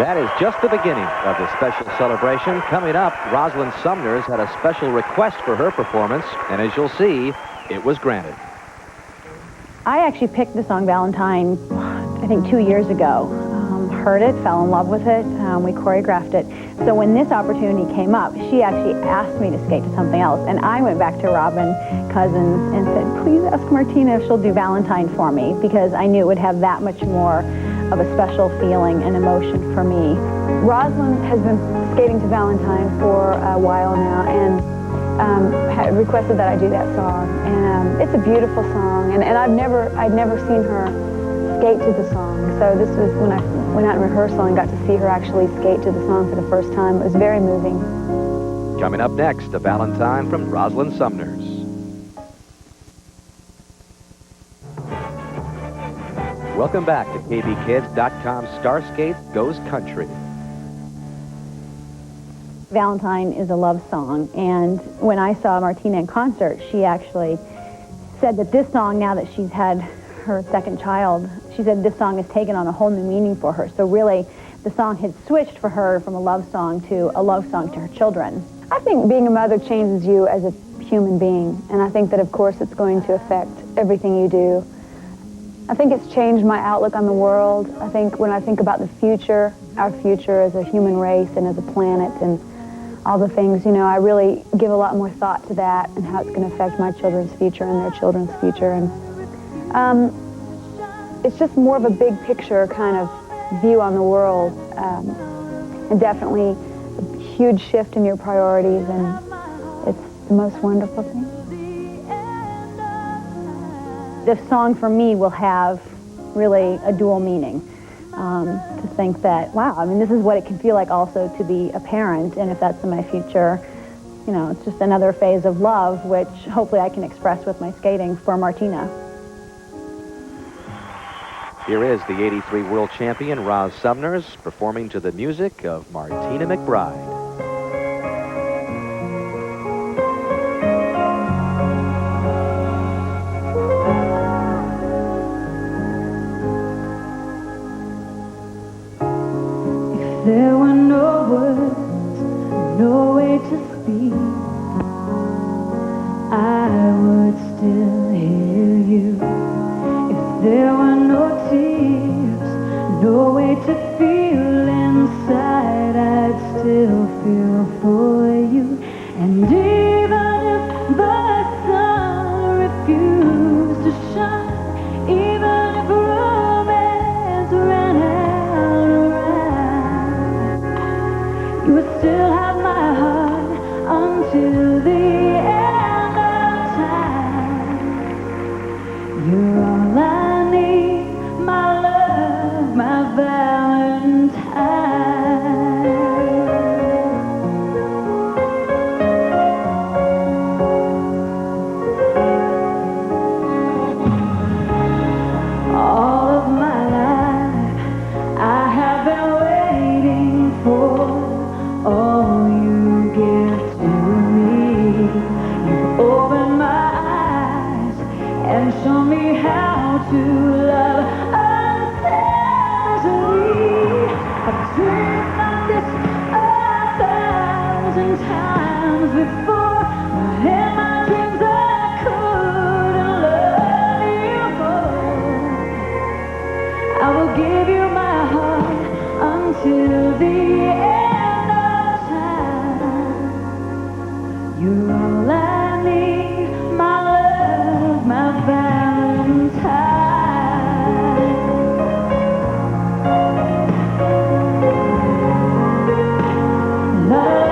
That is just the beginning of the special celebration. Coming up, Rosalind Sumner's had a special request for her performance, and as you'll see, it was granted. I actually picked the song Valentine, I think 2 years ago. Heard it, fell in love with it, we choreographed it. So when this opportunity came up, she actually asked me to skate to something else, and I went back to Robin Cousins and said, please ask Martina if she'll do Valentine for me, because I knew it would have that much more of a special feeling and emotion for me. Rosalind has been skating to Valentine for a while now, and had requested that I do that song. And it's a beautiful song, and I'd never seen her skate to the song. So this was when I went out in rehearsal and got to see her actually skate to the song for the first time. It was very moving. Coming up next, a Valentine from Rosalind Sumner's. Welcome back to KBKids.com's Starskates Goes Country. Valentine is a love song, and when I saw Martina in concert, she actually said that this song, now that she's had her second child, she said this song has taken on a whole new meaning for her. So really, the song had switched for her from a love song to a love song to her children. I think being a mother changes you as a human being, and I think that, of course, it's going to affect everything you do. I think it's changed my outlook on the world. I think when I think about the future, our future as a human race and as a planet and all the things, you know, I really give a lot more thought to that and how it's going to affect my children's future and their children's future. And it's just more of a big picture kind of view on the world, and definitely a huge shift in your priorities, and it's the most wonderful thing. This song for me will have really a dual meaning. To think that, wow, I mean, this is what it can feel like also to be a parent, and if that's in my future, you know, it's just another phase of love, which hopefully I can express with my skating for Martina. Here is the '83 world champion, Roz Sumner's, performing to the music of Martina McBride. there were no words, no way to speak, I would still hear you. If there were no tears, no way to feel inside, I'd still feel for you. And even if the sun refused to shine, even if romance ran out around, you would still have my heart until the end of time. You're all I need, my love, my Valentine. All of my life I have been waiting for all you give to me. You've opened my eyes and shown me how to love unselfishly. I've dreamed like this 1,000 times before, but in my dreams I couldn't love you more. I will give you my heart until the end of time. You're all I need, my love, my Valentine. Love,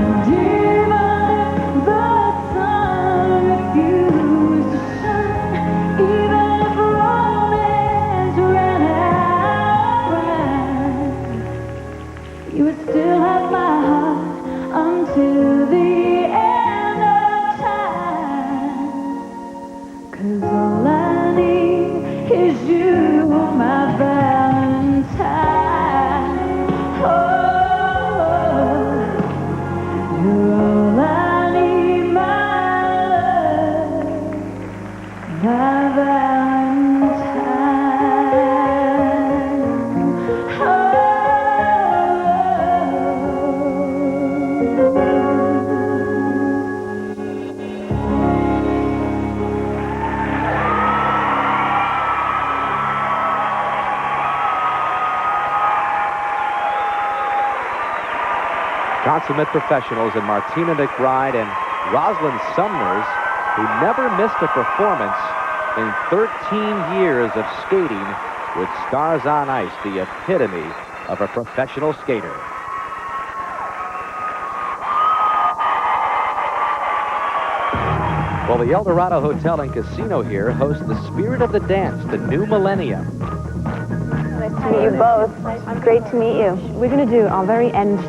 And even if the sun refused to shine, even if romance ran out, you would still have my heart until the end of time. 'Cause all I need is you, my Valentine. Oh, you're all I need, my love, my Valentine. Oh. Consummate professionals in Martina McBride and Rosalind Sumners, who never missed a performance in 13 years of skating with Stars on Ice, the epitome of a professional skater. Well, the El Dorado Hotel and Casino here hosts the Spirit of the Dance, the new millennium. Nice to meet you both. Great to meet you. We're going to do our very end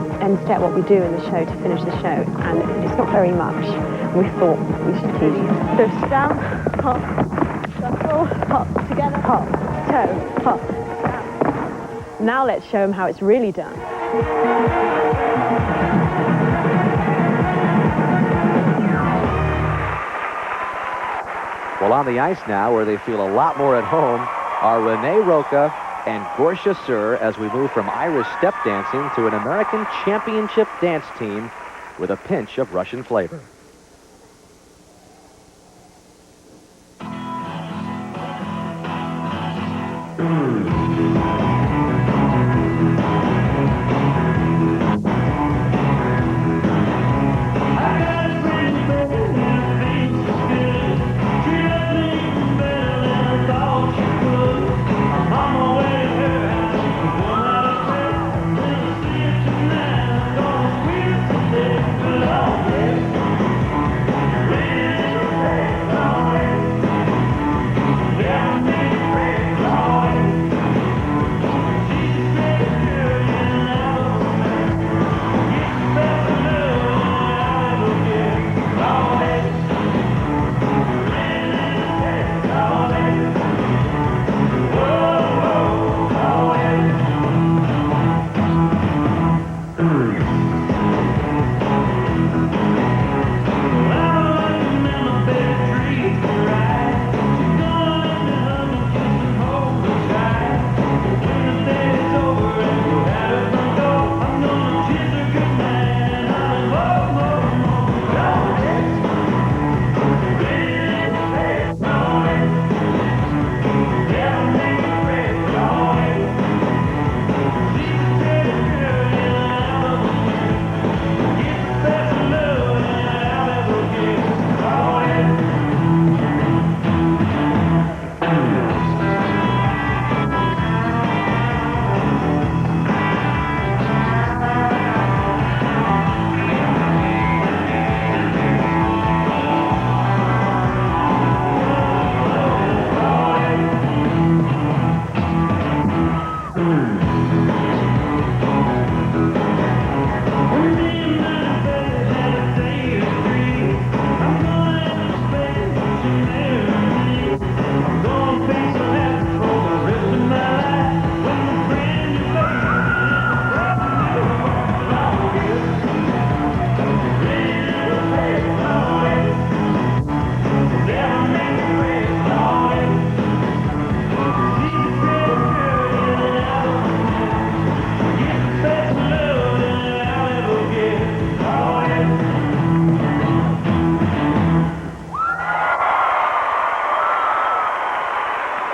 step, what we do in the show to finish the show, and it's not very much. We thought we should teach you. So stamp, hop, shuffle, hop, together, hop, toe, hop, stamp. Now let's show them how it's really done. Well, on the ice now, where they feel a lot more at home, are Renee Roca and Gorsha Sur as we move from Irish step dancing to an American championship dance team with a pinch of Russian flavor.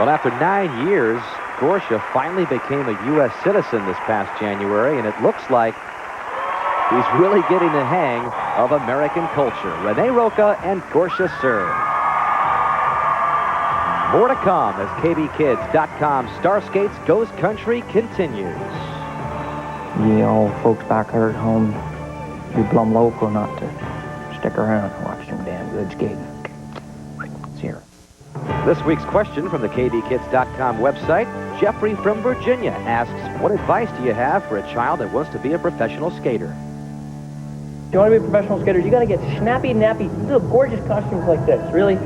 Well, after 9 years, Gorsha finally became a U.S. citizen this past January, and it looks like he's really getting the hang of American culture. Renee Roca and Gorsha serve. More to come as KBKids.com Starskates Goes Country continues. Yeah, all folks back here at home, be plumb local not to stick around and watch some damn good skating. It's here. This week's question from the KBKids.com website, Jeffrey from Virginia asks, what advice do you have for a child that wants to be a professional skater? If you want to be a professional skater, you got to get snappy, nappy, little gorgeous costumes like this. Really,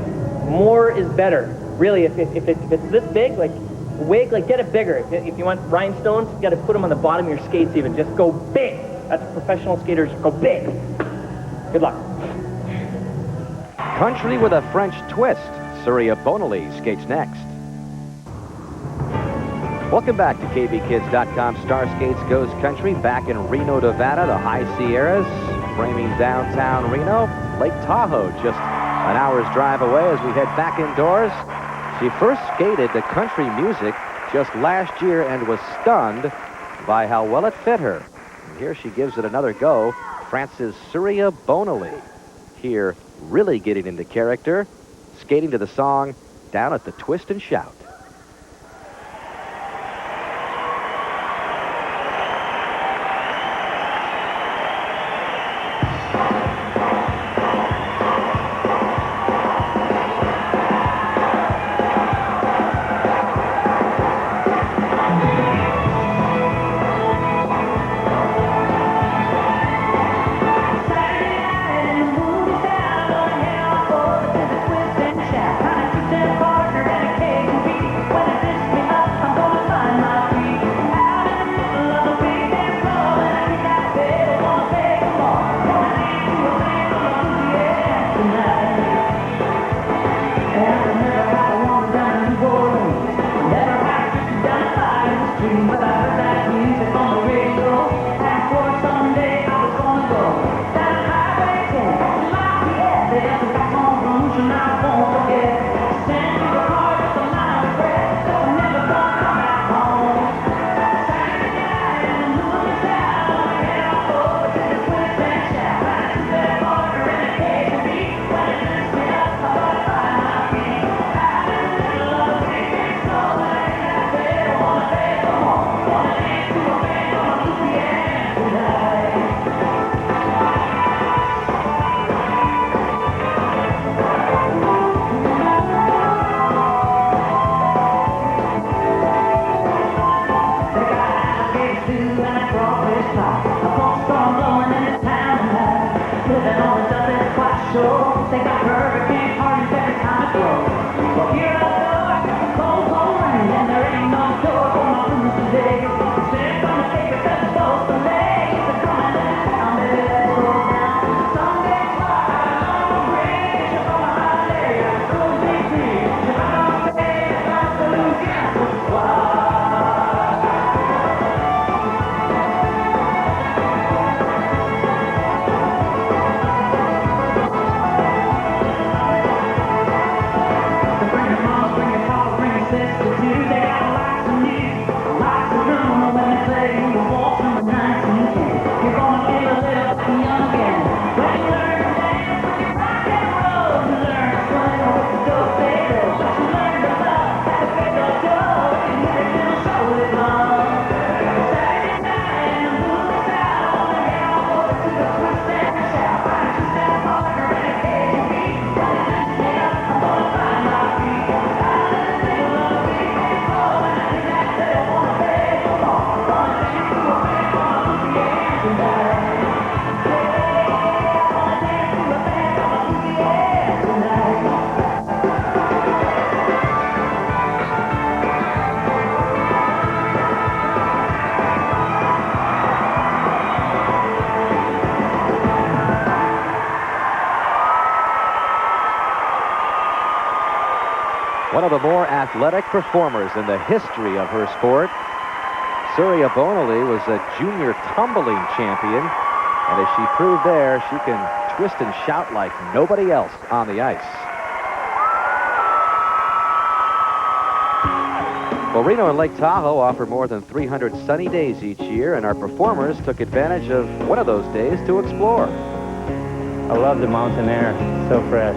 more is better. Really, if it's this big, like a wig, like get it bigger. If you want rhinestones, you got to put them on the bottom of your skates even. Just go big. That's professional skaters. Go big. Good luck. Country with a French twist. Surya Bonali skates next. Welcome back to KBKids.com Starskates Goes Country. Back in Reno, Nevada, the High Sierras, framing downtown Reno. Lake Tahoe just an hour's drive away as we head back indoors. She first skated to country music just last year and was stunned by how well it fit her. And here she gives it another go. France's Surya Bonali here really getting into character, skating to the song Down at the Twist and Shout. One of the more athletic performers in the history of her sport. Surya Bonali was a junior tumbling champion, and as she proved there, she can twist and shout like nobody else on the ice. Well, Reno and Lake Tahoe offer more than 300 sunny days each year, and our performers took advantage of one of those days to explore. I love the mountain air. So fresh.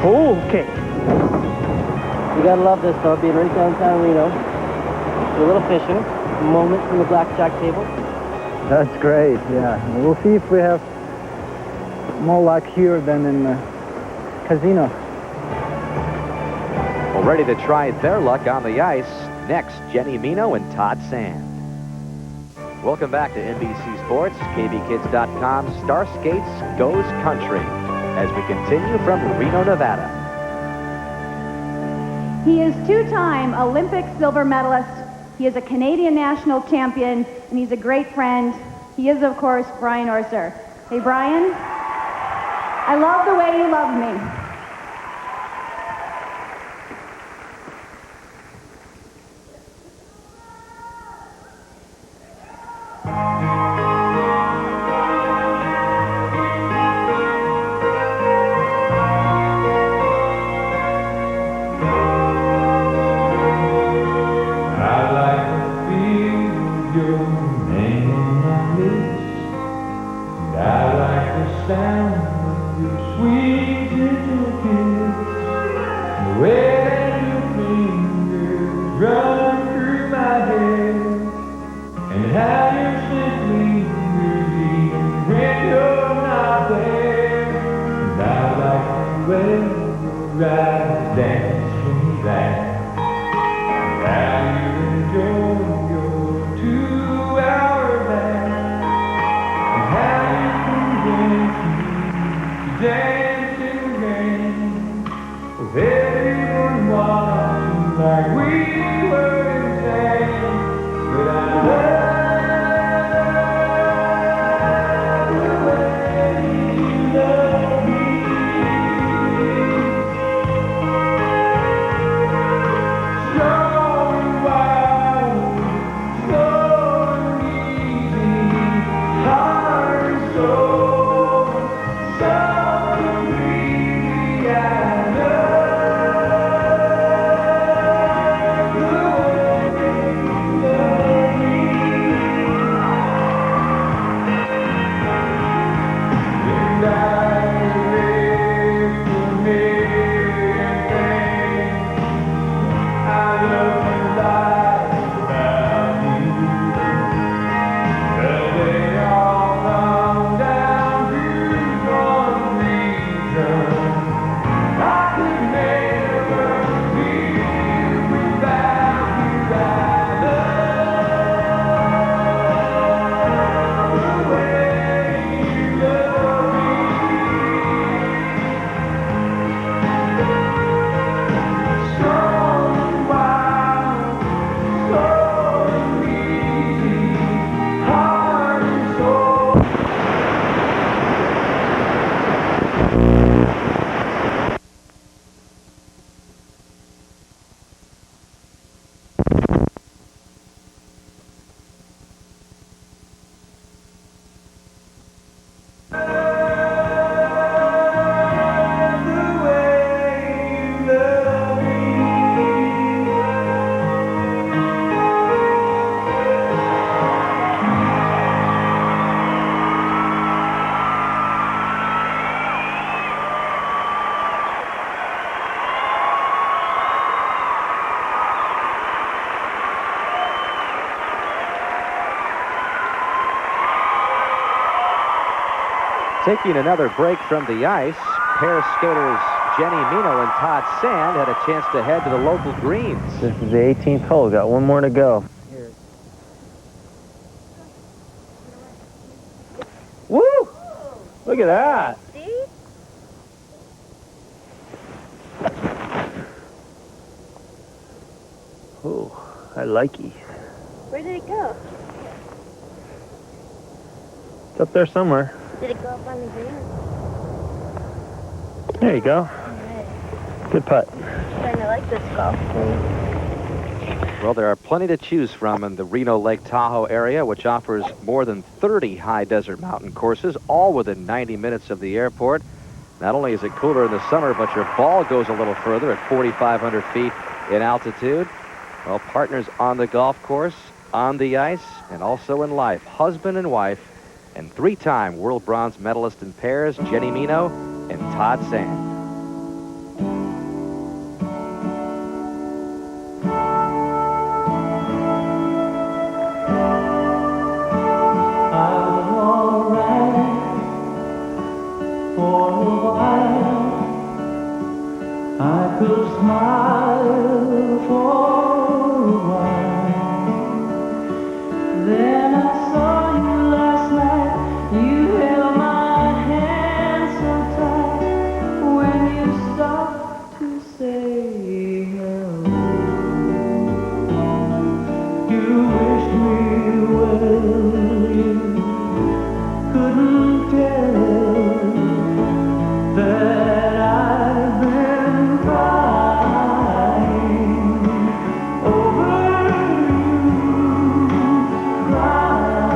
Okay. You gotta love this though, being right downtown Reno. A little fishing, a moment from the blackjack table. That's great, yeah. We'll see if we have more luck here than in the casino. Well, ready to try their luck on the ice. Next, Jenny Mino and Todd Sand. Welcome back to NBC Sports, KBKids.com. Starskates goes country as we continue from Reno, Nevada. He is two-time Olympic silver medalist. He is a Canadian national champion, and he's a great friend. He is, of course, Brian Orser. Hey, Brian, I love the way you love me. Taking another break from the ice, pair skaters Jenny Mino and Todd Sand had a chance to head to the local greens. This is the 18th hole. Got one more to go. Woo! Look at that. See? Oh, I like it. Where did it go? It's up there somewhere. Did it go up on the green? There you go. Right. Good putt. Starting to like this golf thing. Well, there are plenty to choose from in the Reno Lake Tahoe area, which offers more than 30 high desert mountain courses, all within 90 minutes of the airport. Not only is it cooler in the summer, but your ball goes a little further at 4,500 feet in altitude. Well, partners on the golf course, on the ice, and also in life. Husband and wife, and 3-time world bronze medalist in pairs, Jenny Mino and Todd Sand. I could smile for a while. Then I saw you last night. You held my hand so tight. When you stopped to say hello, you wished me well. You couldn't tell that I've been crying over you, crying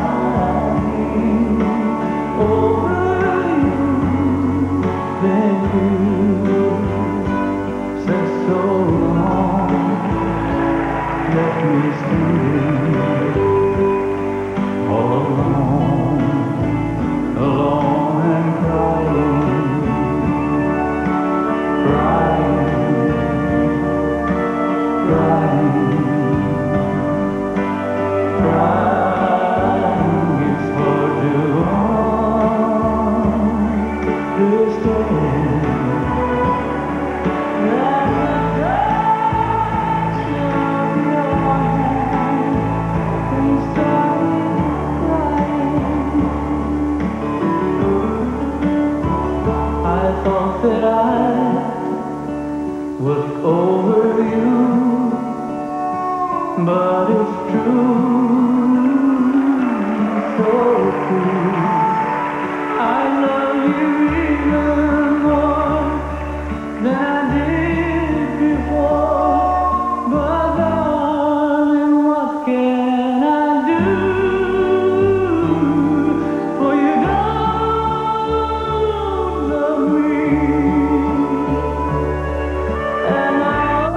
over you. Then you said so long, let me stay all alone, alone and crying. I thought that I was over you, but it's true, so true. I love you even more than I did before, but darling, what can I do? For you don't love me. And I'll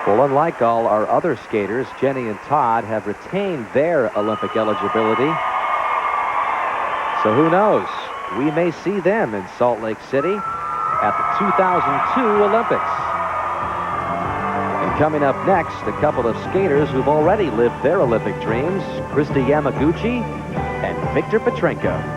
Well, unlike all our other skaters, Jenny and Todd have retained their Olympic eligibility. So who knows? We may see them in Salt Lake City at the 2002 Olympics. And coming up next, a couple of skaters who've already lived their Olympic dreams, Kristi Yamaguchi and Victor Petrenko.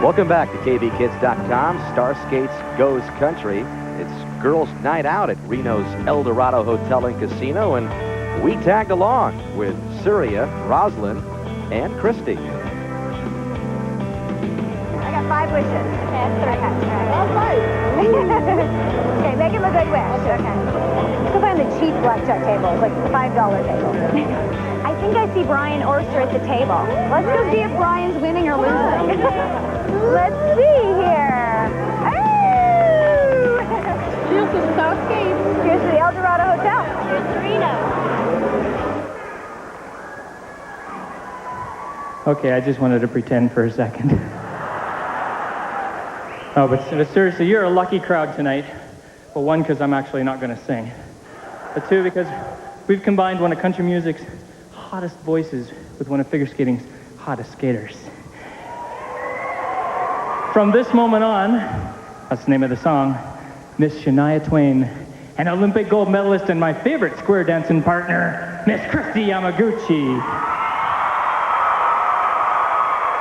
Welcome back to KBKids.com. Starskates Goes Country. It's girls' night out at Reno's El Dorado Hotel and Casino, and we tagged along with Surya, Rosalind, and Kristi. I got 5 wishes. Okay, make him a good wish. Okay. Let's go find the cheap blackjack table. It's like the $5 table. I think I see Brian Orster at the table. Let's go see if Brian's winning or losing. Let's see here. Oh! Here's the Starskates. Here's the El Dorado Okay, I just wanted to pretend for a second. Oh, but seriously, you're a lucky crowd tonight. Well, one, because I'm actually not going to sing. But two, because we've combined one of country music's hottest voices with one of figure skating's hottest skaters. From this moment on, that's the name of the song, Miss Shania Twain, an Olympic gold medalist and my favorite square dancing partner, Miss Christy Yamaguchi.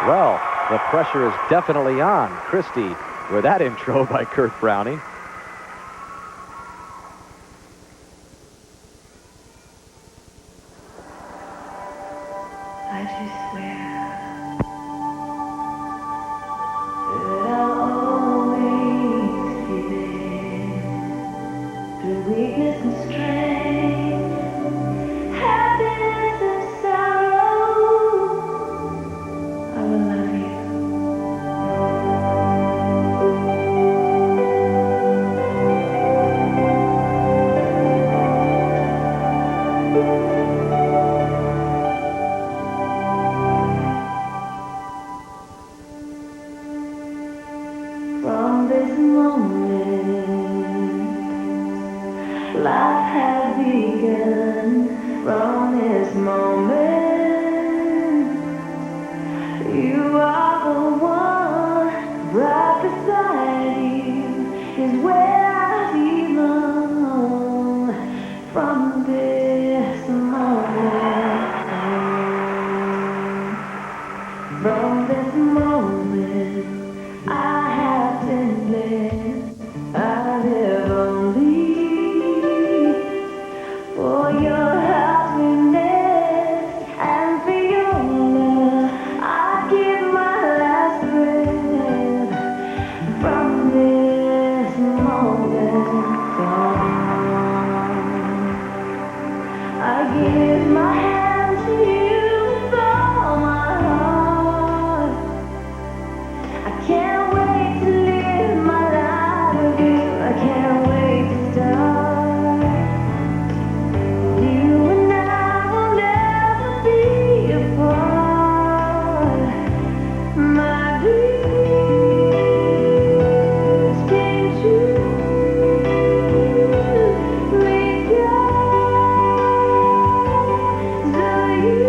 Well, the pressure is definitely on Christy with that intro by Kurt Browning. I do swear that I'll always be there through weakness and strength, happiness and sorrow. I will love you. From this moment, life has begun. From this moment, you are the one. Right beside you is where I belong. From this moment, from this moment, I have been blessed. I live only for your happiness and for your love. I give my last breath. From this moment on, I give my hand to you with all my heart. I can't wait to live my life with you. I can't wait to start. You and I will never be apart. My dreams came true because of you.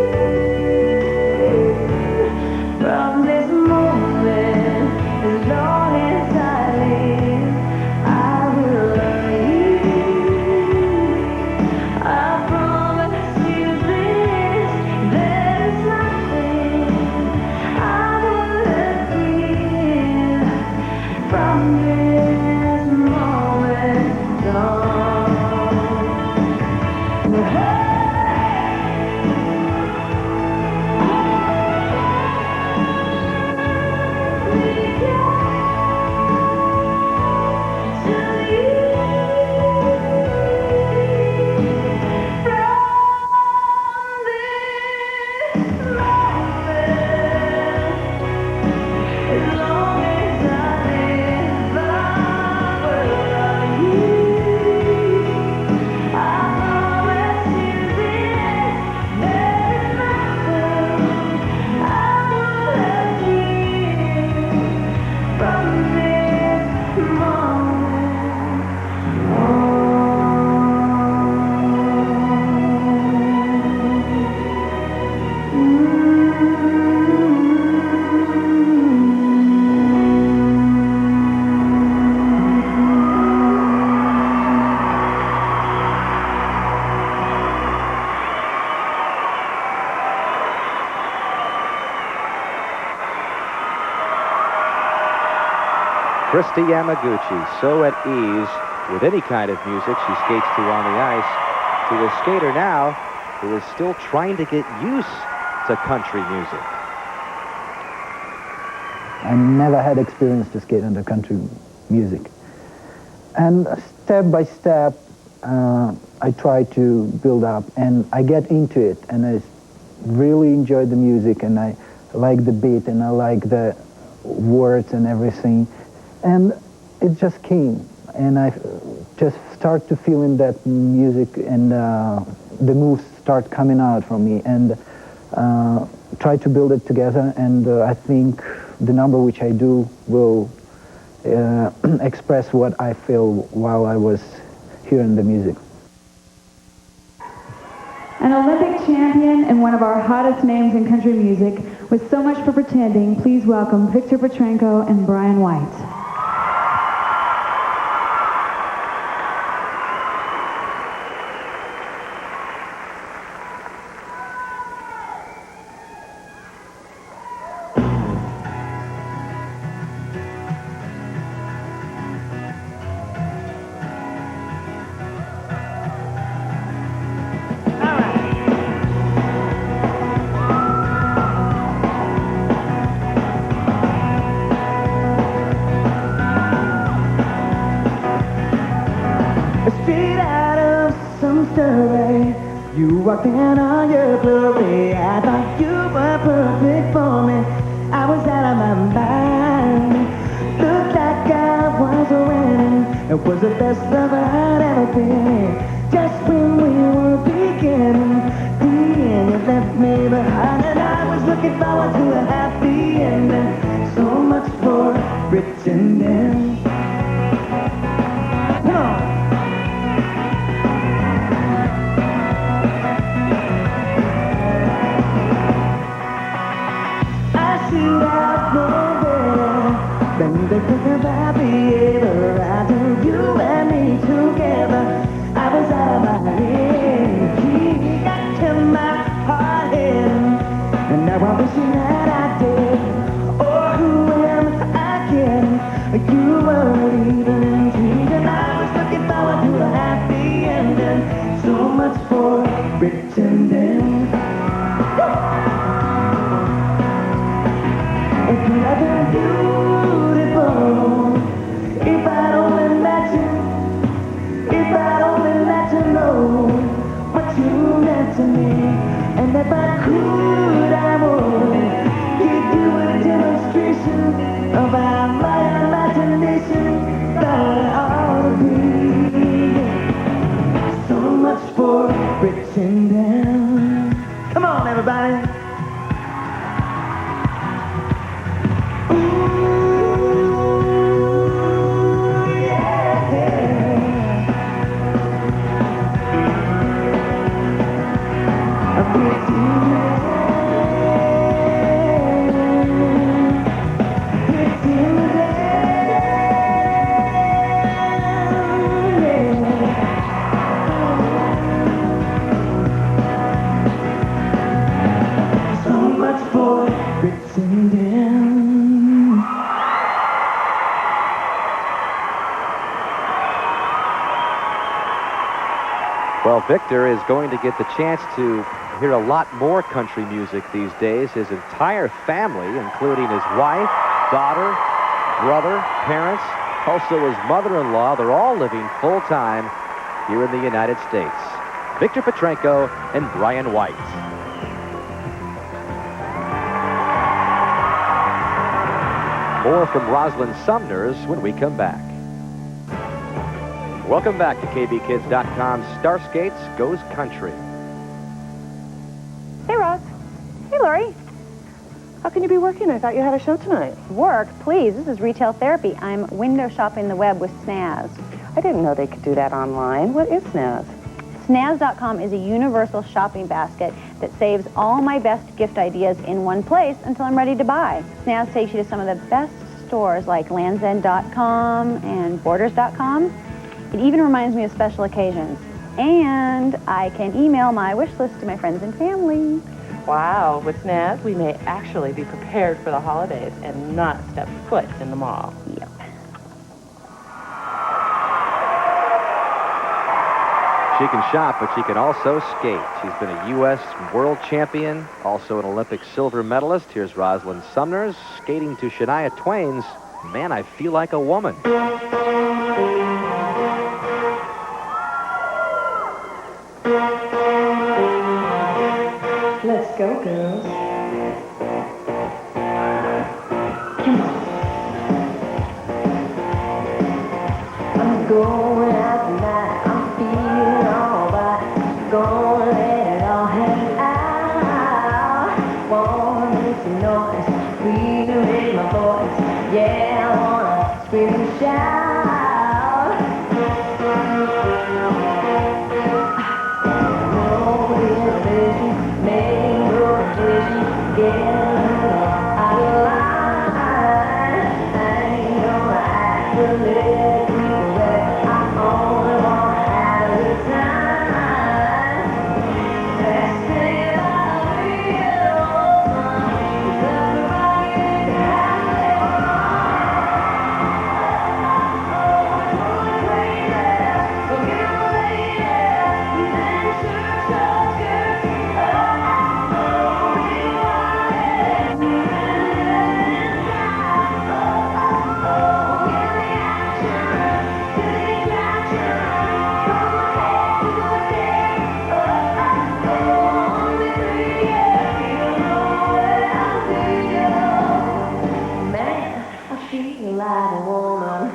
From this moment, as long as I live, I will love you. I promise you this, there's nothing I wouldn't give. From this moment on. Christy Yamaguchi, so at ease with any kind of music she skates to on the ice, to a skater now who is still trying to get used to country music. I never had experience to skate under country music. And step by step, I try to build up, and I get into it, and I really enjoy the music, and I like the beat, and I like the words and everything. And it just came, and I just start to feel in that music, and the moves start coming out from me, and try to build it together. And I think the number which I do will express what I feel while I was hearing the music. An Olympic champion and one of our hottest names in country music, with so much for pretending, please welcome Victor Petrenko and Brian White. Straight out of some story, you walked in on your glory. I thought you were perfect for me. I was out of my mind. Looked like I was winning. It was the best love I'd ever been. Just when we were beginning, the end you left me behind, and I was looking forward to a happy ending. So much for pretending. Come on. Should have known better than to think about behavior. I told you and me together, I was out of my head. He got to my heart head, and now I'm wishing that I did. Oh, who am I kidding? You weren't even intrigued, and I was looking forward to a happy ending. So much for pretending. If love is beautiful, if I'd only met you, if I'd only let you know what you meant to me, and if I could, I would give you a demonstration of how my imagination thought it ought to be. So much for pretending. Come on, everybody. So much for pretending. Well, Victor is going to get the chance to hear a lot more country music these days. His entire family, including his wife, daughter, brother, parents, also his mother-in-law, they're all living full-time here in the United States. Victor Petrenko and Brian White. More from Rosalind Sumner's when we come back. Welcome back to KBKids.com's Starskates Goes Country. Hey, Ross. Hey, Lori. How can you be working? I thought you had a show tonight. Work, please. This is retail therapy. I'm window shopping the web with Snaz. I didn't know they could do that online. What is Snaz? Snaz.com is a universal shopping basket that saves all my best gift ideas in one place until I'm ready to buy. Snaz takes you to some of the best stores like Lands' End.com and Borders.com. It even reminds me of special occasions. And I can email my wish list to my friends and family. Wow, with Snaz, we may actually be prepared for the holidays and not step foot in the mall. Yep. She can shop, but she can also skate. She's been a U.S. world champion, also an Olympic silver medalist. Here's Rosalind Sumner's skating to Shania Twain's Man, I Feel Like a Woman. Let's go, girls. Come on. I'm going out Yeah, I wanna scream and shout. No decision, make no decision, get out of line. I ain't gonna act to let you away. I only wanna have a good time. Best thing about me is everybody can have Man, I feel like a woman.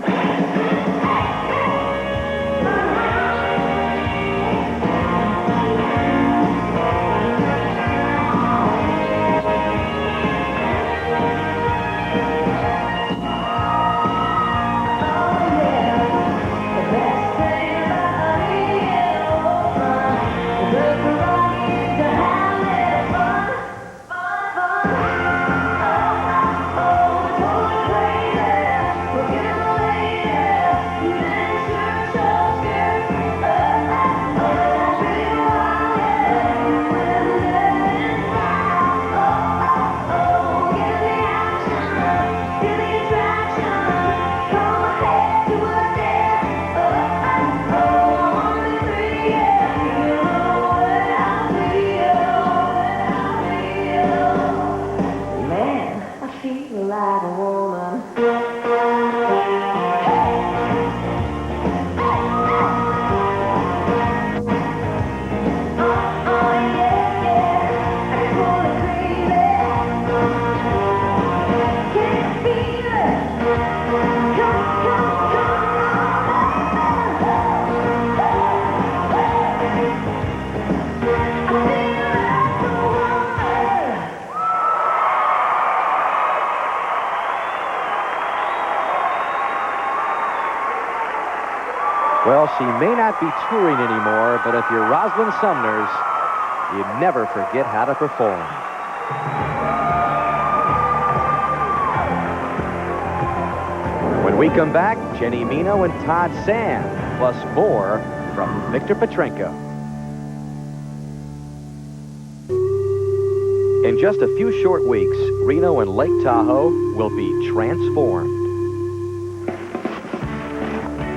Man, I feel like a woman. Well, she may not be touring anymore, but if you're Rosalind Sumners, you never forget how to perform. When we come back, Jenny Mino and Todd Sand, plus more from Victor Petrenko. In just a few short weeks, Reno and Lake Tahoe will be transformed.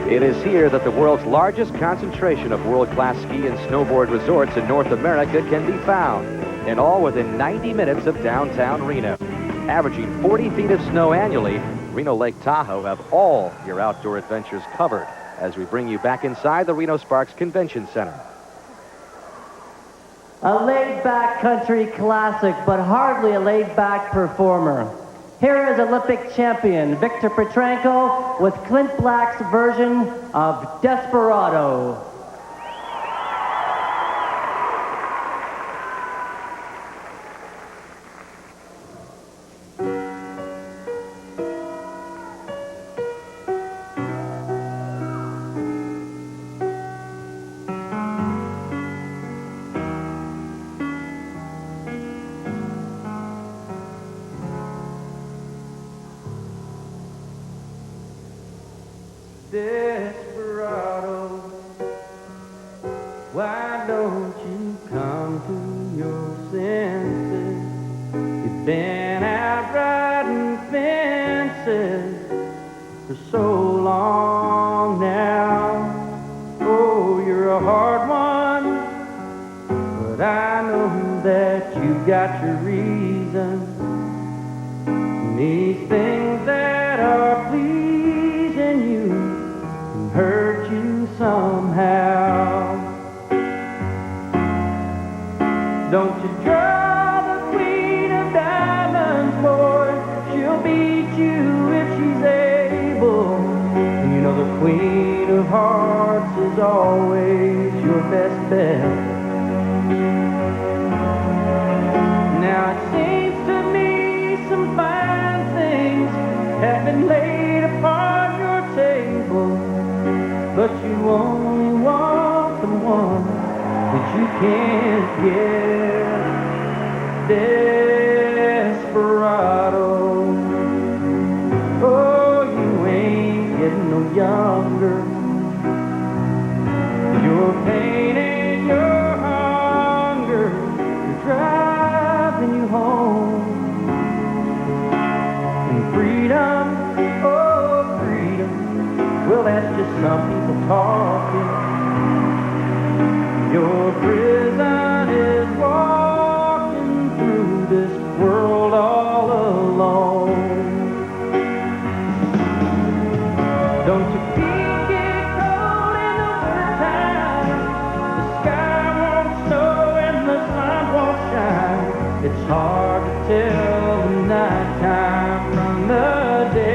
It is here that the world's largest concentration of world-class ski and snowboard resorts in North America can be found, and all within 90 minutes of downtown Reno. Averaging 40 feet of snow annually, Reno Lake Tahoe have all your outdoor adventures covered as we bring you back inside the Reno Sparks Convention Center. A laid-back country classic, but hardly a laid-back performer. Here is Olympic champion Victor Petrenko with Clint Black's version of Desperado. Desperado, why don't you come to your senses? You've been out riding fences for so long now. Oh, you're a hard one, but I know that you got your reasons. These things that are pleasing you can hurt you somehow. Don't you draw the queen of diamonds, boy. She'll beat you if she's able. And you know the queen of hearts is always your best bet. Now it seems to me some fine things have been been laid upon your table, but you only want the one that you can't get. Desperado. Oh, you ain't getting no younger. Your pain and your hunger are driving you home. And freedom, oh freedom, well that's just some people talking. Your prison is walking through this world all alone. Don't you feel it cold in the wintertime? The sky won't snow and the sun won't shine. It's hard to tell the nighttime from the day.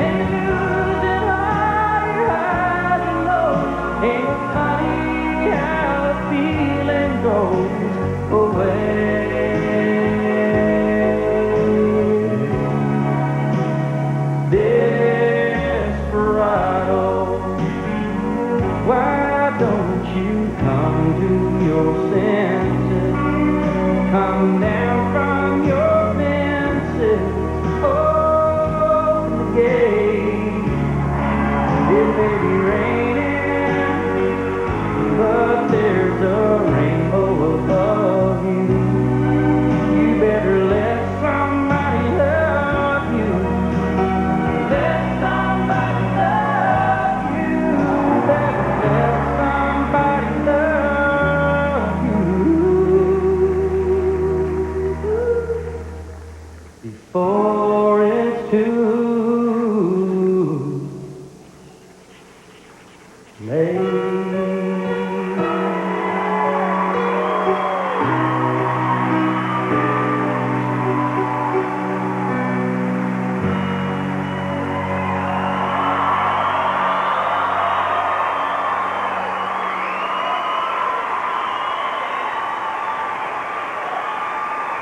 And you lose it all your highs and lows. Ain't it funny how the feeling goes away? Desperado, why don't you come to your senses? Come down from your fences, open the gate. It may be raining, but there's a rainbow above you. You better let somebody love you. Let somebody love you. Better let somebody love you before it's too late.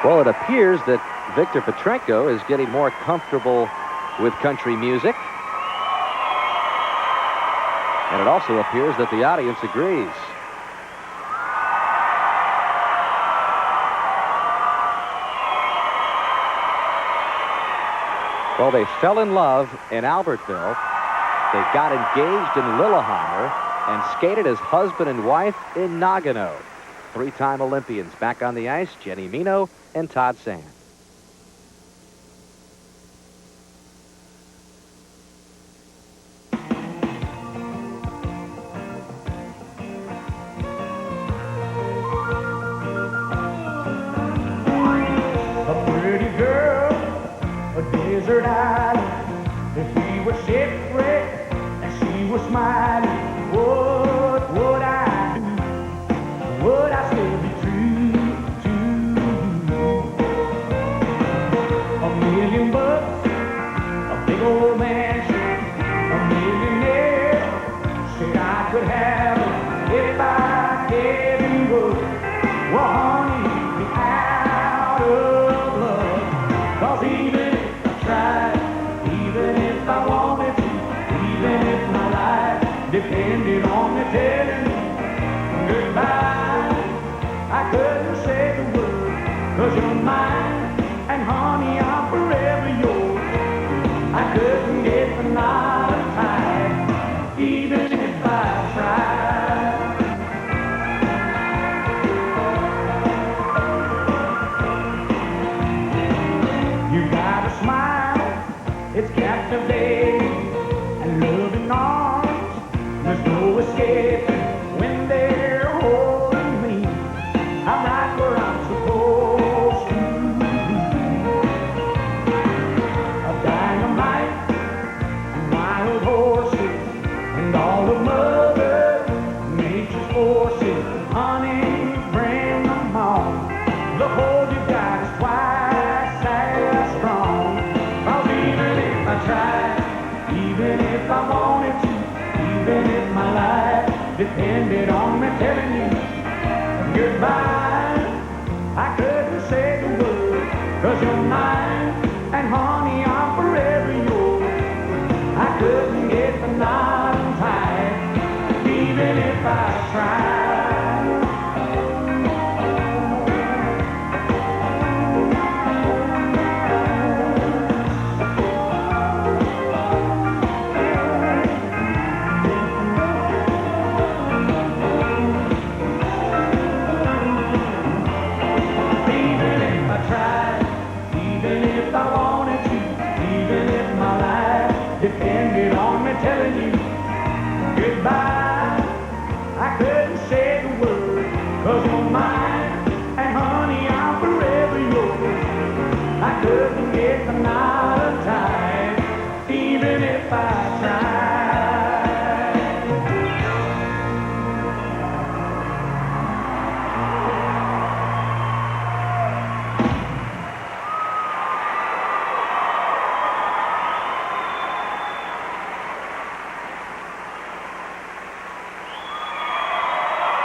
Well, it appears that Victor Petrenko is getting more comfortable with country music. And it also appears that the audience agrees. Well, they fell in love in Albertville. They got engaged in Lillehammer and skated as husband and wife in Nagano. Three-time Olympians back on the ice, Jenny Mino and Todd Sand. A pretty girl, a desert island. If we were shipwrecked and she was smiling, what would I do? Would I still be true to you? $1,000,000, a big old mansion, a millionaire. Said I could have it if I ever would. Well, honey, be out of love. 'Cause even if I tried, even if I wanted to, even if my life depended on me telling you goodbye, I couldn't say the word. 'Cause you're mine, and honey, I'm forever yours. I couldn't get the knot tied, even if I tried. You got a smile, it's captivating, and loving arms, there's no escaping when they're holding me. I'm right where I'm supposed to be. A dynamite, wild horses, and all of Mother Nature's forces. Honey, bring them home. The hold you got is twice as strong. 'Cause even if I tried, even if I wanted to, even if my life depended on me telling you goodbye, I couldn't say the word. 'Cause you're mine, and honey, I'm forever yours. I couldn't get the knot untied, even if I tried. Depended on me telling you goodbye. I couldn't say the word, 'cause you're mine, and honey, I'm forever yours. I couldn't get the knot untied, even if I tried.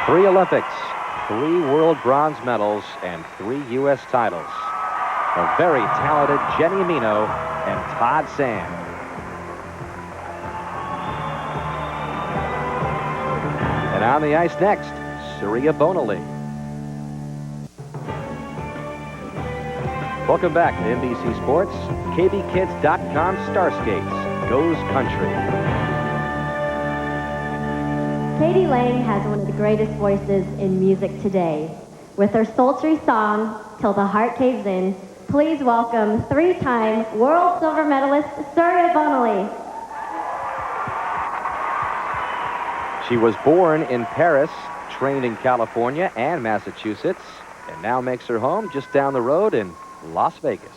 3 Olympics, 3 world bronze medals, and 3 U.S. titles. The very talented Jenny Amino and Todd Sand. And on the ice next, Surya Bonali. Welcome back to NBC Sports. KBKids.com Starskates goes country. Katie Lang has one of the greatest voices in music today. With her sultry song, Till the Heart Caves In, please welcome 3-time world silver medalist Surya Bonali. She was born in Paris, trained in California and Massachusetts, and now makes her home just down the road in Las Vegas.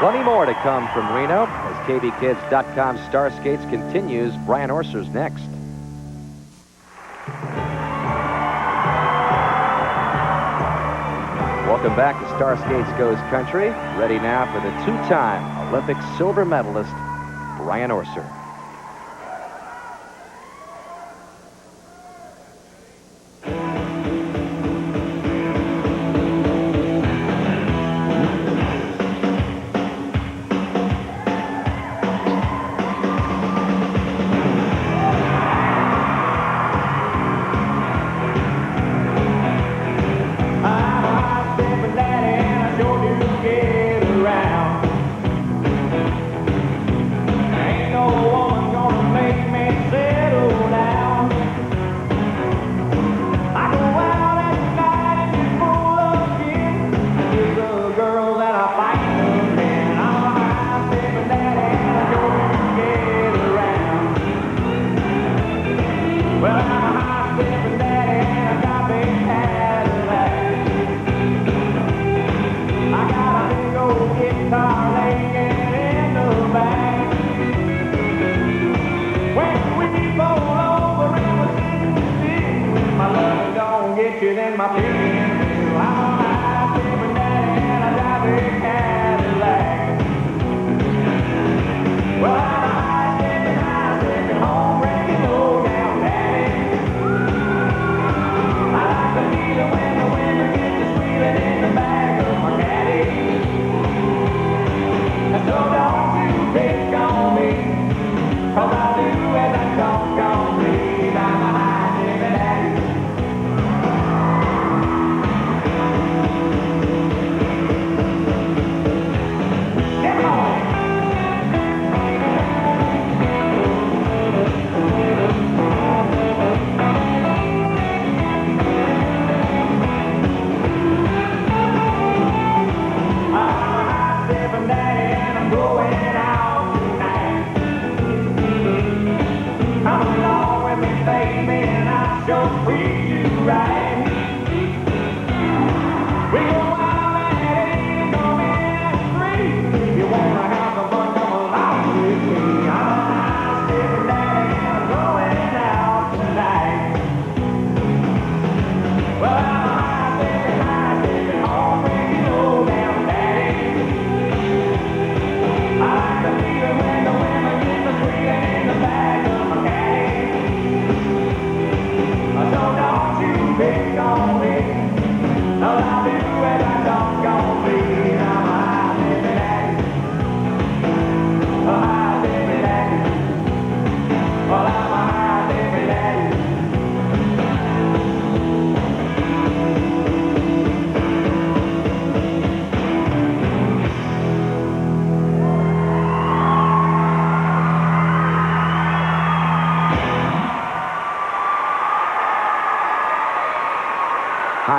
Plenty more to come from Reno as KBKids.com Starskates continues. Brian Orser's next. Welcome back to Starskates Goes Country. Ready now for the two-time Olympic silver medalist, Brian Orser.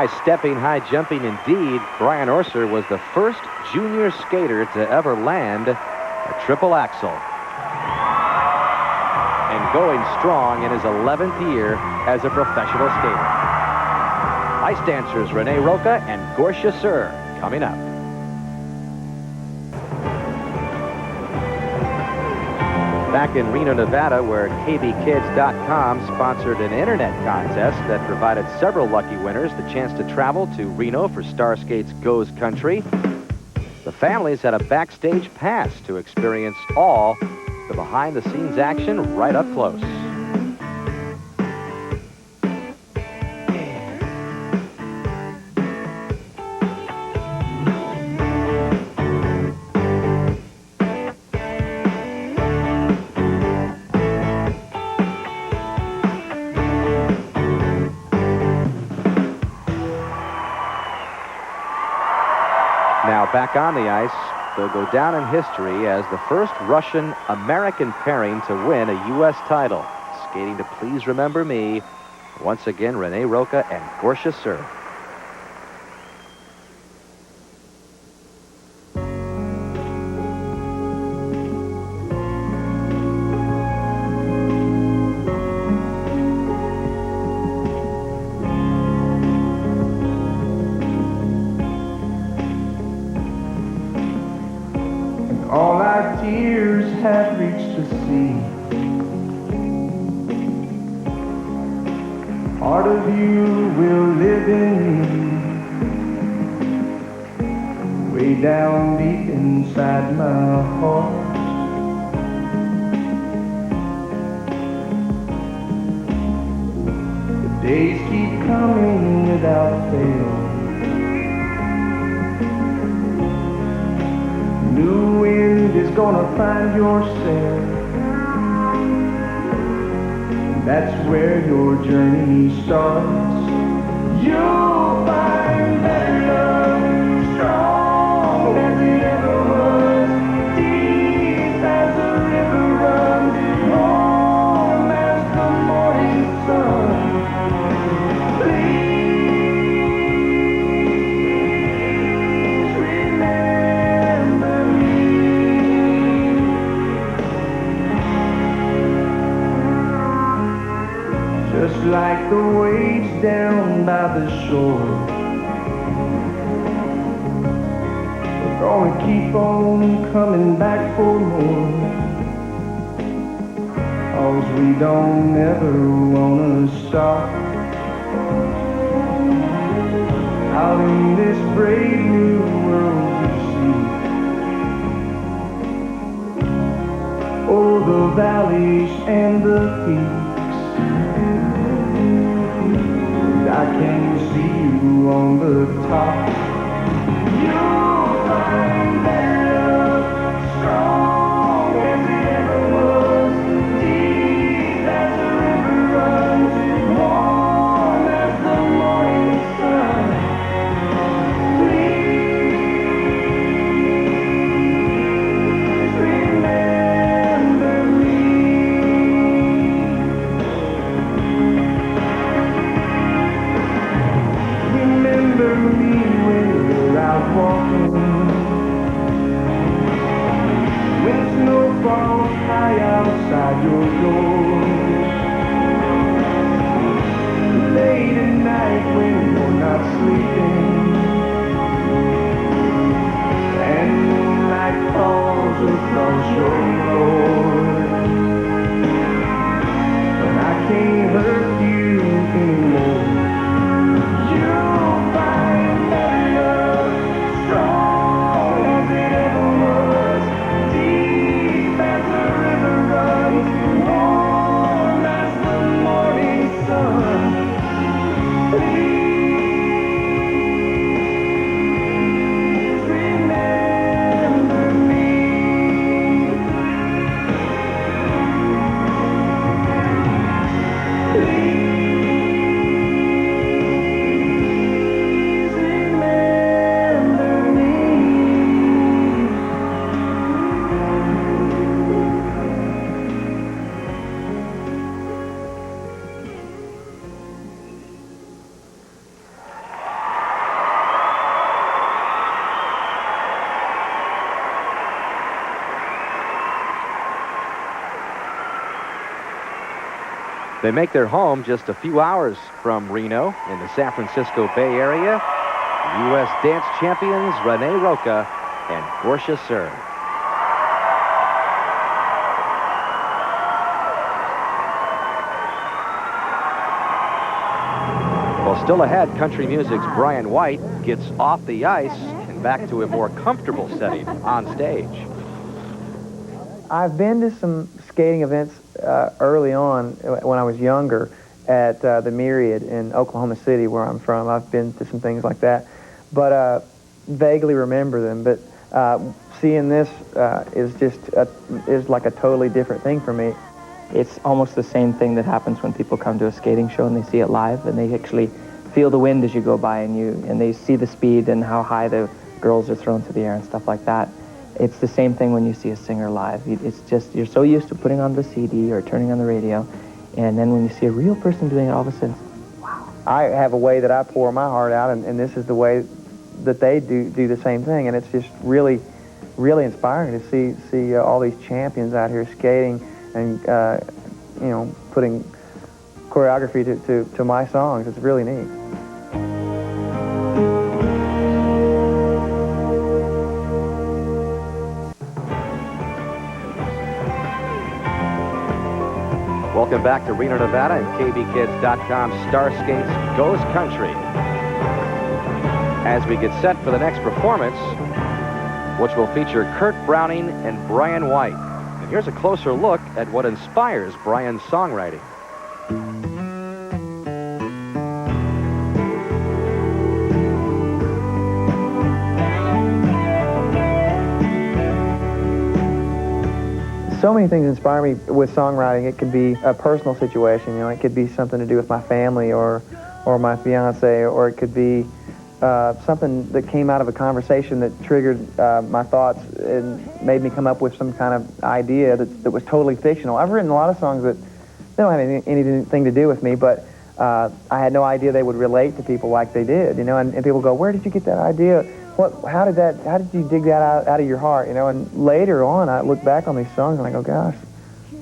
High-stepping, high-jumping indeed. Brian Orser was the first junior skater to ever land a triple axel. And going strong in his 11th year as a professional skater. Ice dancers Renee Roca and Gorsia Sir coming up. Back in Reno, Nevada, where KBKids.com sponsored an internet contest that provided several lucky winners the chance to travel to Reno for Starskates Goes Country. The families had a backstage pass to experience all the behind-the-scenes action right up close. Now back on the ice, they'll go down in history as the first Russian-American pairing to win a U.S. title. Skating to Please Remember Me, once again, Renee Roca and Gorsia Sir. tears have reached the sea. Part of you will live in me, way down deep inside my heart. The days keep coming without fail. New wind is gonna find your sail. That's where your journey starts. You'll find better love, strong as it ever was, deep as the river runs, warm as the morning sun. Please remember me. Just like the waves down by the shore, we're gonna keep on coming back for more, 'cause we don't ever wanna stop. Out in this brave new world you see, oh, the valleys and the peaks, I can see you on the top. You'll find better love, strong as it ever was, deep as the river runs, warm as the morning sun. Please remember me. Remember me when you're out walking, when snow falls high outside your door, late at night when you're not sleeping, and moonlight falls across your floor. But I can't hurt you anymore. You'll find better love, strong as it ever was, deep as the river runs, warm as the morning sun. Please remember me. Please remember me. They make their home just a few hours from Reno in the San Francisco Bay Area. U.S. dance champions Renee Roca and Portia Sir. Well, still ahead, country music's Brian White gets off the ice and back to a more comfortable setting on stage. I've been to some skating events early on when I was younger at the Myriad in Oklahoma City, where I'm from. I've been to some things like that, but vaguely remember them. But seeing this is like a totally different thing for me. It's almost the same thing that happens when people come to a skating show and they see it live, and they actually feel the wind as you go by, and they see the speed and how high the girls are thrown through the air and stuff like that. It's the same thing when you see a singer live. It's just, you're so used to putting on the CD or turning on the radio, and then when you see a real person doing it, all of a sudden, wow. I have a way that I pour my heart out, and this is the way that they do the same thing, and it's just really, really inspiring to see all these champions out here skating and you know, putting choreography to my songs. It's really neat. Welcome back to Reno, Nevada, and KBKids.com Starskates Goes Country. As we get set for the next performance, which will feature Kurt Browning and Brian White. And here's a closer look at what inspires Brian's songwriting. So many things inspire me with songwriting. It could be a personal situation, you know, it could be something to do with my family or my fiance, or it could be something that came out of a conversation that triggered my thoughts and made me come up with some kind of idea that was totally fictional. I've written a lot of songs that don't have anything to do with me, but I had no idea they would relate to people like they did, you know, and people go, where did you get that idea? How did you dig that out of your heart, you know? And later on, I look back on these songs and I go, gosh,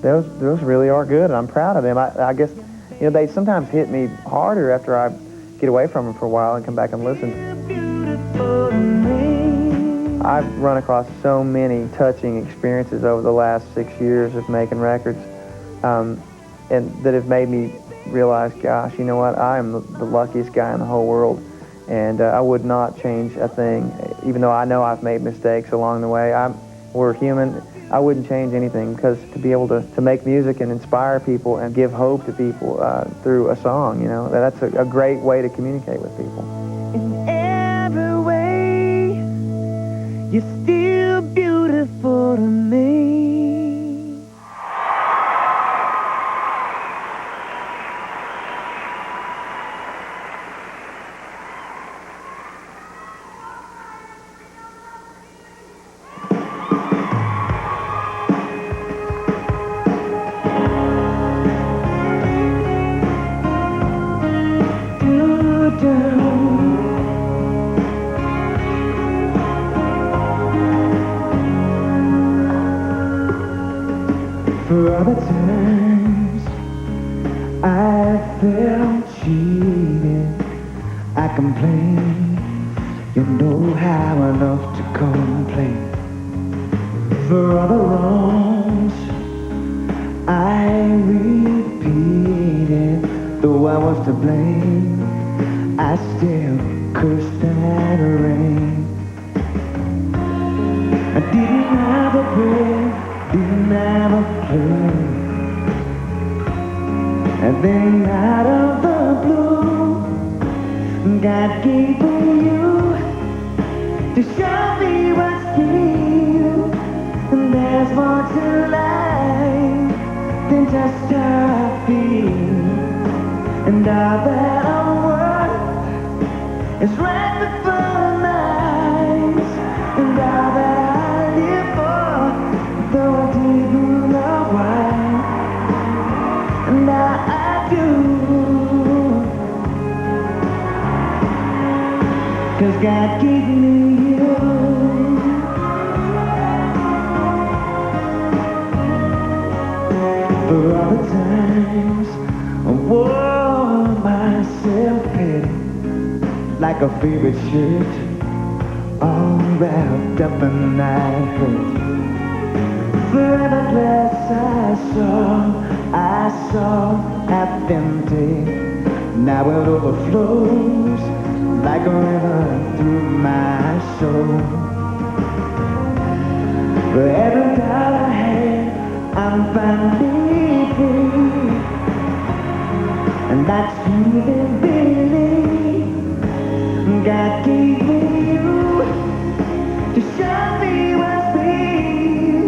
those really are good, and I'm proud of them. I guess, you know, they sometimes hit me harder after I get away from them for a while and come back and listen. I've run across so many touching experiences over the last 6 years of making records, and that have made me realize, gosh, you know what, I am the luckiest guy in the whole world. And I would not change a thing, even though I know I've made mistakes along the way. We're human. I wouldn't change anything, because to be able to make music and inspire people and give hope to people through a song, you know, that's a great way to communicate with people. In every way, you're still beautiful to me. For other times I felt cheated, I complain. You know how I love to complain. For other wrongs I repeated, though I was to blame, I still cursed that rain. I didn't have a breath, didn't have a clue, and then out of the blue, God gave me you to show me what's real. And there's more to life than just how I feel, and all that I'm worth is right before my eyes, and all that I live for, though I didn't know why, and now I do, 'cause God gave me you. For all the times I wore myself pity like a favorite shirt, all wrapped up in that hurt. For every glass I saw half empty, now it overflows like a river through my soul. For every doubt I had, I'm finally free, and that's even believe. God gave me you to show me what's real.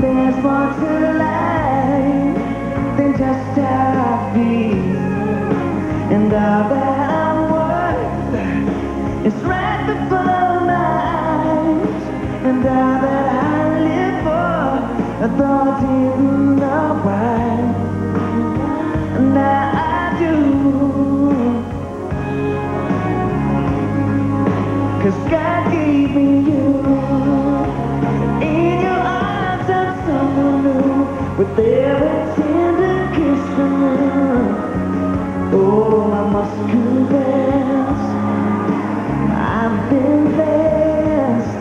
There's more to life than just how I feel, and all that I'm worth is right before my eyes, and all that I live for, I thought I didn't know why, and now I do, 'cause God gave me you. In your arms I'm someone new, with every tender kiss from you. Oh, I must confess, I've been blessed.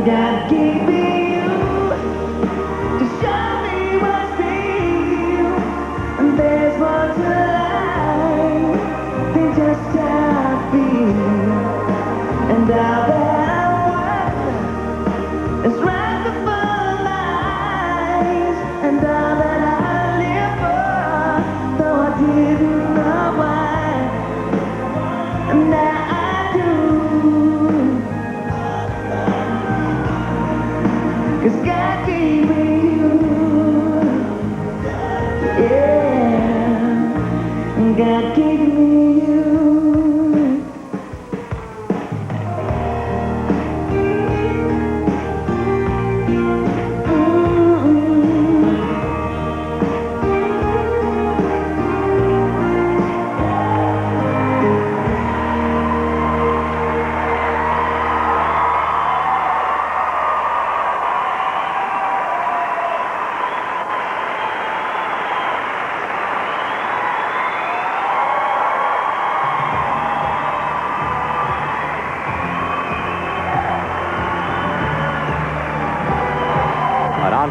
God gave me you to show me what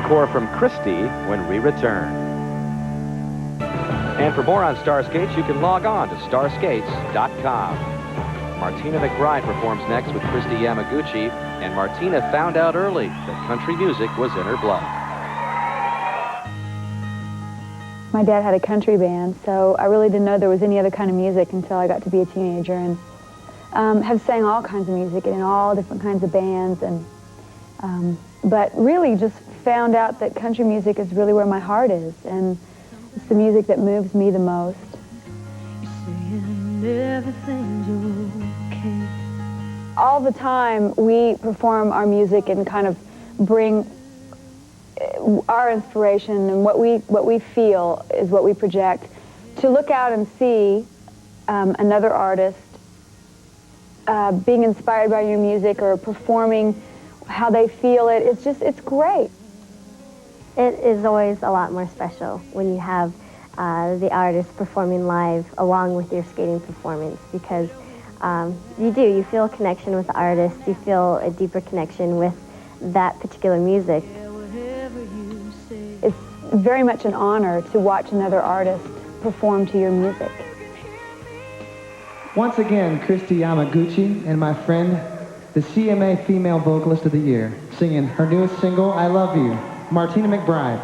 encore from Christie when we return. And for more on Starskates, you can log on to starskates.com. Martina McBride performs next with Christy Yamaguchi, and Martina found out early that country music was in her blood. My dad had a country band, so I really didn't know there was any other kind of music until I got to be a teenager, and have sang all kinds of music in all different kinds of bands, and but really just found out that country music is really where my heart is, and it's the music that moves me the most. All the time we perform our music and kind of bring our inspiration, and what we feel is what we project. To look out and see another artist being inspired by your music or performing how they feel it, it's great. It is always a lot more special when you have the artist performing live along with your skating performance, because you feel a connection with the artist, you feel a deeper connection with that particular music. It's very much an honor to watch another artist perform to your music. Once again, Christy Yamaguchi and my friend, the CMA Female Vocalist of the Year, singing her newest single, I Love You, Martina McBride.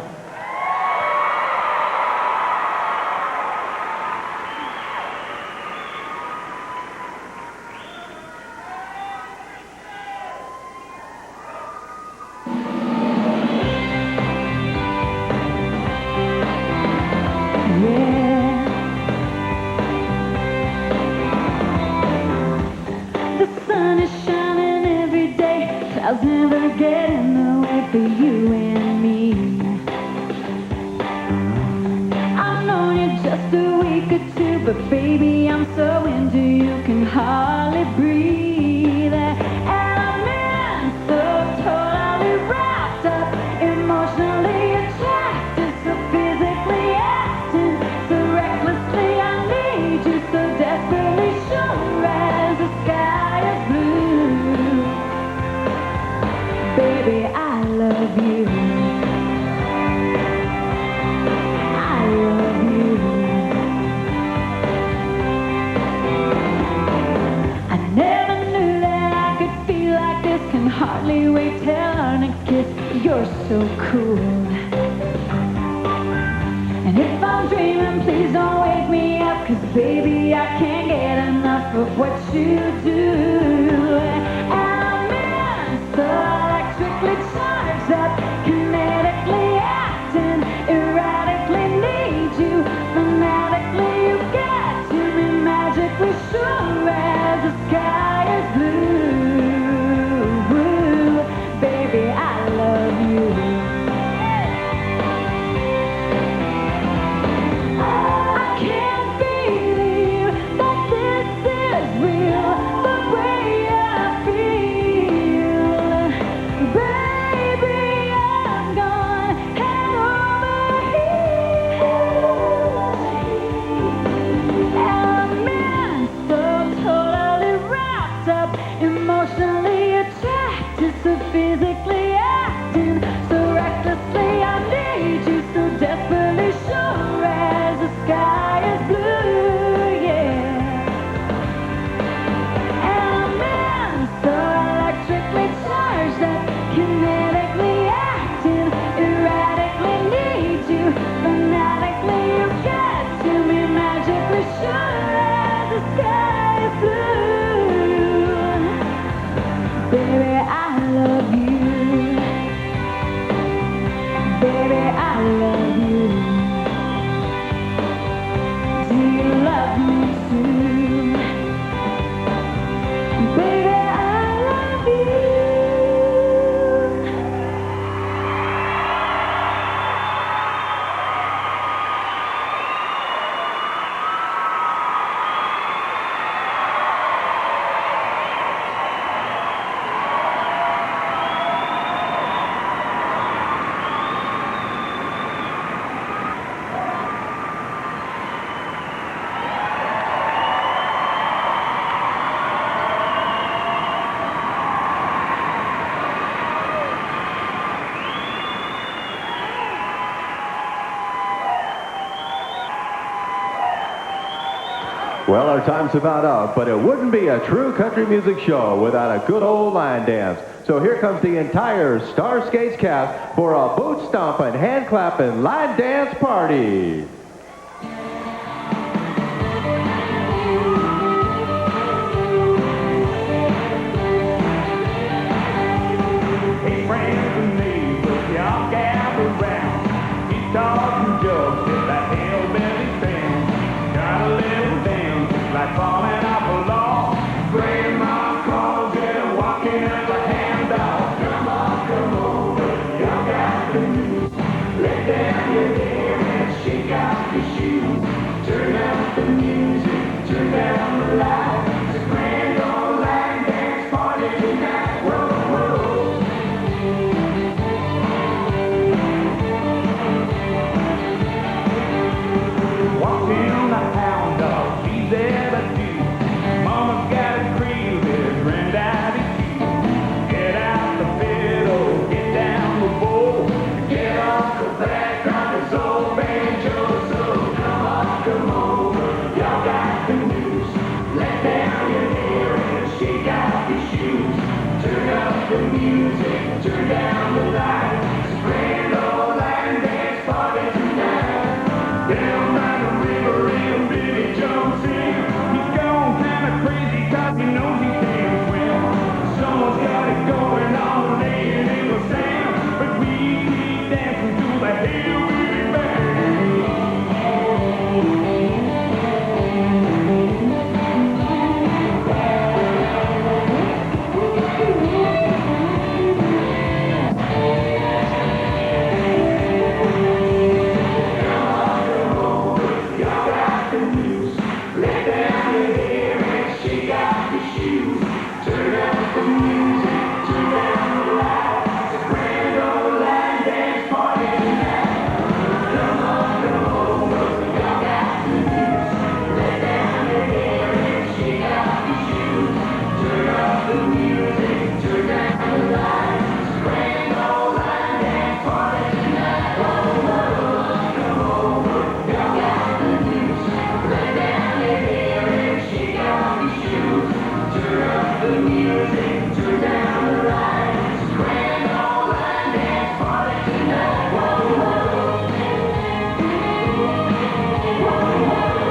Clouds never get in the way for you and me. I've known you just a week or two, but baby, I'm so into you, can hardly breathe. And I'm in so totally wrapped up, emotionally attracted, so physically acting, so recklessly I need you, so desperately sure as the sky is blue. Baby, I love you. I love you. I never knew that I could feel like this. Can hardly wait till our next kiss. You're so cool. And if I'm dreaming, please don't wake me up, 'cause baby, I can't get enough of what you do. And I'm in so electrically charged up, kinetically acting, erratically need you, fanatically you get to me, magically sure as the sky is blue. Baby, I love you. I can't believe that this is real, the way I feel. Baby, I'm gone head over heels. And I'm in so totally wrapped up, emotionally attracted, so physically acting, so recklessly I need you, so desperately sure as the sky is blue, yeah. And I'm in so electrically charged up, kinetically acting, erratically need you, fanatically you get to me, magically sure as the sky is blue. Baby, I love you. Well, our time's about up, but it wouldn't be a true country music show without a good old line dance. So here comes the entire Starskates cast for a boot stomping, hand clapping line dance party. Hey, friends and neighbors, y'all gather round. Guitars and jugs, just like hillbilly stands. Got a little dance, just like falling off a log. Grandma calls it walking up a hand dog. Come over, y'all got the news. Let down your hair and shake off your shoes. Turn up the music, turn down the lights. It's a grand old line dance party tonight. Whoa, whoa. Walk in the hound dog, she's there to do. Mama's got a crazy granddaddy too. Get out the fiddle, get down the bowl. Get off the background, it's old banjo. So come over, y'all got the news. Let down your hair and shake out your shoes. Turn up the music, turn down the lights. It's a grand old line dance party tonight. Down by the river and Billy jumps in. He's gone kind of crazy 'cause he knows he can't swim. Someone's got it going on, laying in the sand. But we keep dancing to the hillbilly band. Y'all got the news. Let down your hair and shake out your shoes. Turn up the music, turn down the lights. It's a grand old line dance party tonight. Come over, y'all got the news. Let down your hair and shake out your shoes. Turn up the music, turn down the lights. It's a grand old line dance party tonight. Whoa, whoa, come over, y'all got the news. Let down your hair and shake out your shoes. Turn up the music, turn down the lights. It's a grand old line dance party tonight. Whoa, whoa. Whoa, whoa.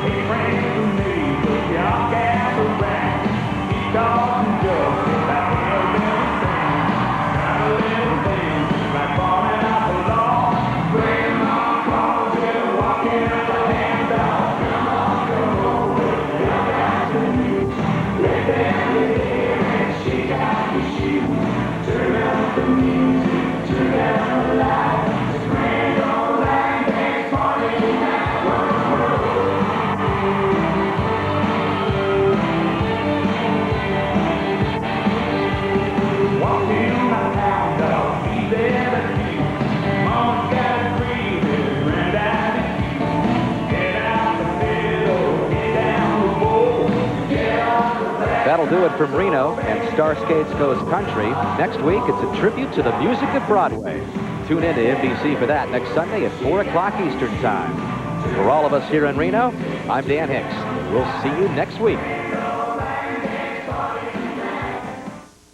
Hey, friends and neighbors, y'all gather round. Guitars and jugs, just like hillbilly stands. Got a little dance, just like falling off a log. Grandma calls it walking up a hand dog. Come over, y'all got the news. Let down your hair and shake out your shoes. Turn up the music, turn down the lights. It's a grand old line dance party tonight. Whoa, whoa. Walk in the hound dog, he's there to do. Mama's got a crazy granddaddy too. Get out the fiddle, get down the bowl. Get off the back. That'll do it from Reno and Starskates Goes Country. Next week, it's a tribute to the music of Broadway. Tune in to NBC for that next Sunday at 4 o'clock Eastern Time. For all of us here in Reno, I'm Dan Hicks. We'll see you next week.